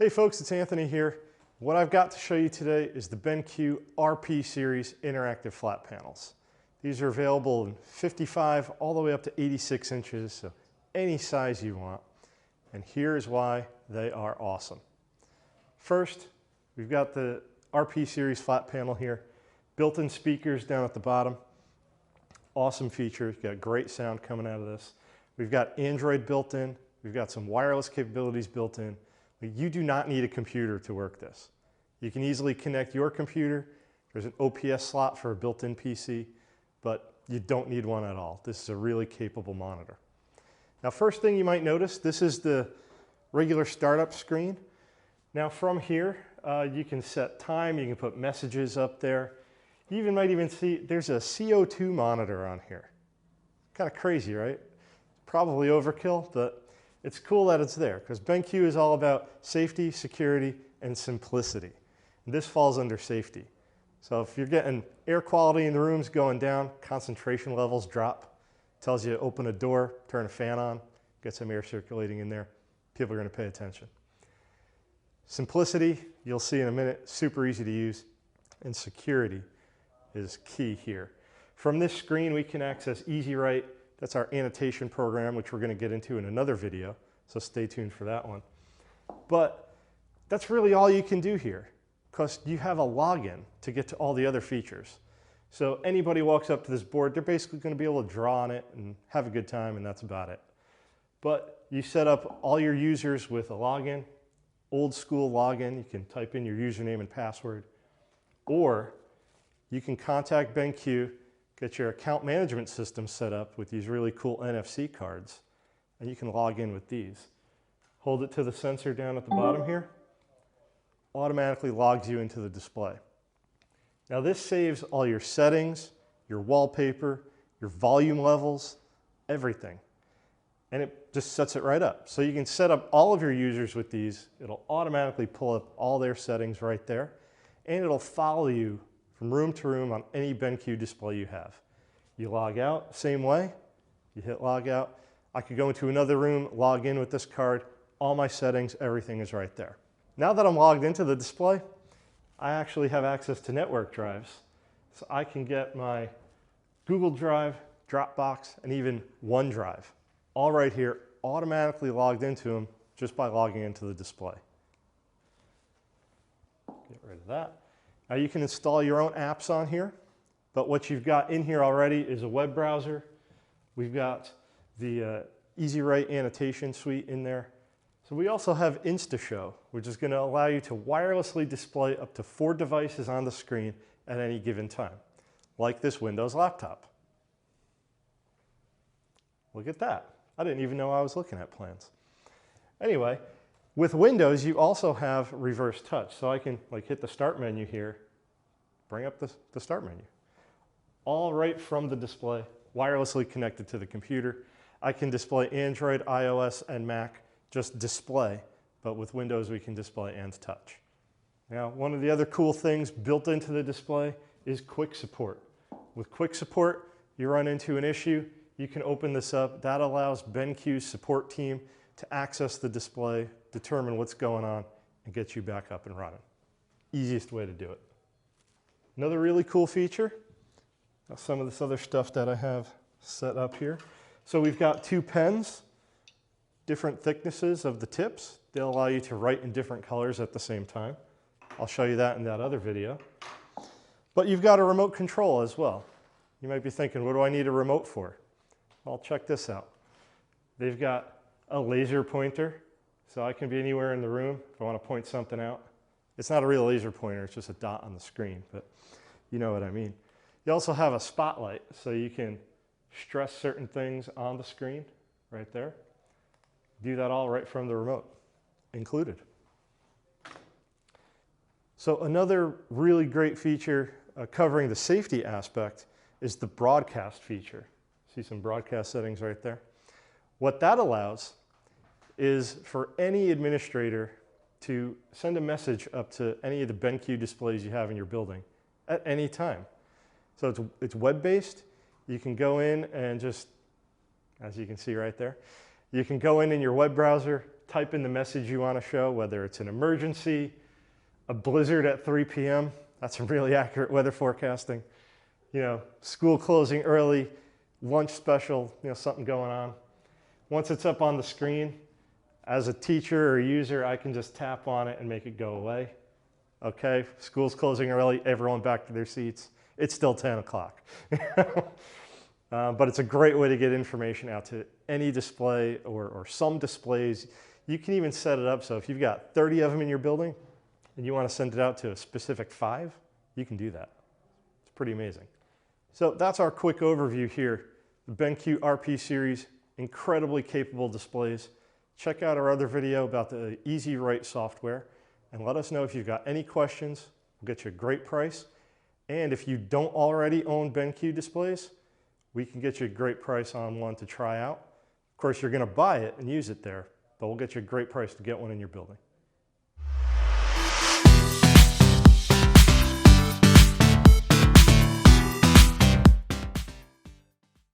Hey folks, it's Anthony here. What I've got to show you today is the BenQ RP Series interactive flat panels. These are available in 55 all the way up to 86 inches, so any size you want. And here's why they are awesome. First, we've got the RP Series flat panel here. Built-in speakers down at the bottom. Awesome feature, you've got great sound coming out of this. We've got Android built in. We've got some wireless capabilities built in. You do not need a computer to work this. You can easily connect your computer. There's an OPS slot for a built-in PC, but you don't need one at all. This is a really capable monitor. Now, first thing you might notice, this is the regular startup screen. Now from here, you can set time, you can put messages up there. You might even see there's a CO2 monitor on here. Kind of crazy, right? Probably overkill, but it's cool that it's there because BenQ is all about safety, security, and simplicity. And this falls under safety. So if you're getting air quality in the rooms going down, concentration levels drop, tells you to open a door, turn a fan on, get some air circulating in there, people are going to pay attention. Simplicity, you'll see in a minute, super easy to use, and security is key here. From this screen, we can access EasyWrite. That's our annotation program, which we're going to get into in another video, so stay tuned for that one. But that's really all you can do here, because you have a login to get to all the other features. So anybody walks up to this board, they're basically going to be able to draw on it and have a good time, and that's about it. But you set up all your users with a login, old school login. You can type in your username and password, or you can contact BenQ, get your account management system set up with these really cool NFC cards, and you can log in with these. Hold it to the sensor down at the bottom here, automatically logs you into the display. Now this saves all your settings, your wallpaper, your volume levels, everything. And it just sets it right up. So you can set up all of your users with these. It'll automatically pull up all their settings right there, and it'll follow you from room to room on any BenQ display you have. You log out, same way, you hit log out. I could go into another room, log in with this card, all my settings, everything is right there. Now that I'm logged into the display, I actually have access to network drives. So I can get my Google Drive, Dropbox, and even OneDrive, all right here, automatically logged into them just by logging into the display. Get rid of that. Now you can install your own apps on here, but what you've got in here already is a web browser. We've got the EasyWrite annotation suite in there. So we also have InstaShow, which is going to allow you to wirelessly display up to 4 devices on the screen at any given time, like this Windows laptop. Look at that. I didn't even know I was looking at plans. Anyway, with Windows, you also have reverse touch. So I can hit the start menu here, bring up the start menu. All right from the display, wirelessly connected to the computer. I can display Android, iOS, and Mac, just display, but with Windows we can display and touch. Now, one of the other cool things built into the display is quick support. With quick support, you run into an issue, you can open this up. That allows BenQ's support team to access the display, determine what's going on, and get you back up and running. Easiest way to do it. Another really cool feature, some of this other stuff that I have set up here. So we've got 2 pens, different thicknesses of the tips. They'll allow you to write in different colors at the same time. I'll show you that in that other video. But you've got a remote control as well. You might be thinking, what do I need a remote for? Well, check this out. They've got a laser pointer, so I can be anywhere in the room if I want to point something out. It's not a real laser pointer, it's just a dot on the screen, but you know what I mean. You also have a spotlight, so you can stress certain things on the screen right there. Do that all right from the remote, included. So another really great feature covering the safety aspect is the broadcast feature. See some broadcast settings right there. What that allows is for any administrator to send a message up to any of the BenQ displays you have in your building at any time. So it's web-based. You can go in and just, as you can see right there, you can go in your web browser, type in the message you want to show, whether it's an emergency, a blizzard at 3 p.m., that's some really accurate weather forecasting, you know, school closing early, lunch special, you know, something going on. Once it's up on the screen, as a teacher or user, I can just tap on it and make it go away. Okay, school's closing early, everyone back to their seats. It's still 10 o'clock. But it's a great way to get information out to any display or some displays. You can even set it up so if you've got 30 of them in your building and you want to send it out to a specific 5, you can do that. It's pretty amazing. So that's our quick overview here. The BenQ RP series, incredibly capable displays. Check out our other video about the Easy Write software and let us know if you've got any questions. We'll get you a great price. And if you don't already own BenQ displays, we can get you a great price on one to try out. Of course, you're going to buy it and use it there, but we'll get you a great price to get one in your building.